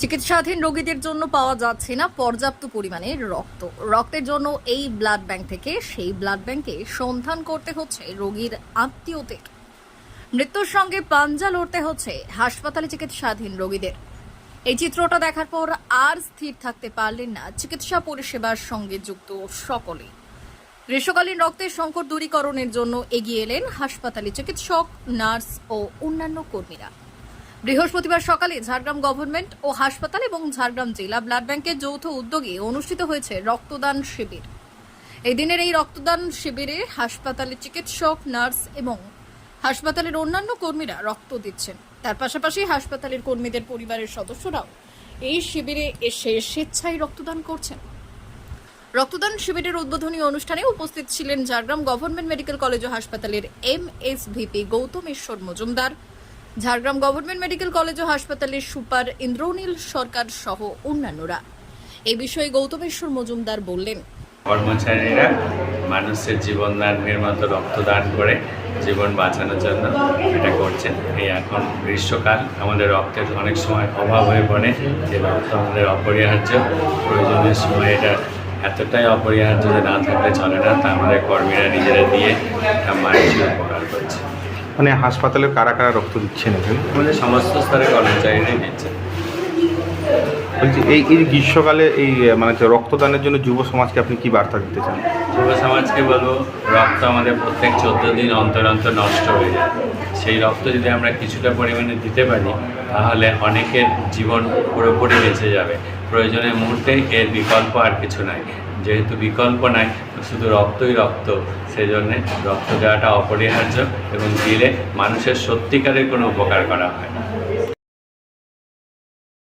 চিকিৎসাধীন রোগীদের জন্য পাওয়া যাচ্ছে না পর্যাপ্ত পরিমাণে রক্তের জন্য এই ব্লাড ব্যাংক থেকে সেই ব্লাড ব্যাংকে সন্ধান করতে হচ্ছে রোগীর আত্মীয়দের। মৃত্যুর সঙ্গে পাঞ্জা লড়তে হচ্ছে হাসপাতালে চিকিৎসাধীন রোগীদের। এই চিত্রটা দেখার পর আর স্থির থাকতে পারলেন না চিকিৎসা পরিষেবার সঙ্গে যুক্ত সকলে। গ্রীষ্মকালীন রক্তের সংকট দূরীকরণের জন্য এগিয়ে এলেন হাসপাতালে চিকিৎসক, নার্স ও অন্যান্য কর্মীরা। বৃহস্পতিবার সকালে ঝাড়গ্রাম গভর্নমেন্ট ও হাসপাতাল এবং ঝাড়গ্রাম জেলা ব্লাড ব্যাংকের যৌথ উদ্যোগে অনুষ্ঠিত হয়েছে রক্তদান শিবির। এই দিনের এই রক্তদান শিবিরে হাসপাতালে চিকিৎসক, নার্স এবং হাসপাতালের অন্যান্য কর্মীরা রক্ত দিচ্ছেন। তার পাশাপাশি হাসপাতালের কর্মীদের পরিবারের সদস্যরাও এই শিবিরে এসে স্বেচ্ছায় রক্তদান করছেন। রক্তদান শিবিরের উদ্বোধনী অনুষ্ঠানে উপস্থিত ছিলেন ঝাড়গ্রাম গভর্নমেন্ট মেডিকেল কলেজ ও হাসপাতালের MSVP Gautameshwar Majumdar, Jhargram government medical college ও হাসপাতালের সুপার ইন্দ্রনীল সরকার সহ অন্যান্যরা। এই বিষয়ে গৌতমেশ্বর মজুমদার বললেন, কর্মচারীরা মানুষের জীবনদানের মতো রক্তদান করে জীবন বাঁচানোর জন্য এটা করছেন। এই এখন গ্রীষ্মকাল, আমাদের রক্তের অনেক সময় অভাব হয়ে পড়ে, যে রক্ত আমাদের অপরিহার্য। প্রয়োজনের সময় এটা এতটাই অপরিহার্য যে না থাকলে চলে না, তা আমাদের কর্মীরা নিজেরা দিয়ে মানুষের উপকার করছে। মানে হাসপাতালের কারা কারা রক্ত দিচ্ছেন এখানে? আমাদের সমস্ত স্তরের কর্মচারীরাই দিচ্ছেন। বলছি এই গ্রীষ্মকালে এই মানে রক্তদানের জন্য যুব সমাজকে আপনি কি বার্তা দিতে চান? যুব সমাজকে বলবো, রক্ত আমাদের প্রত্যেক 14 দিন অন্তর অন্তর নষ্ট হয়ে যায়। সেই রক্ত যদি আমরা কিছুটা পরিমাণে দিতে পারি, তাহলে অনেকের জীবন পুরোপুরি বেঁচে যাবে। প্রয়োজনের মুহূর্তে এর বিকল্প আর কিছু নাই। যেহেতু বিকল্প নাই, শুধু রক্তই রক্ত, সেই জন্যে রক্ত দেওয়াটা অপরিহার্য এবং দিলে মানুষের সত্যিকারের কোনো উপকার করা হয়।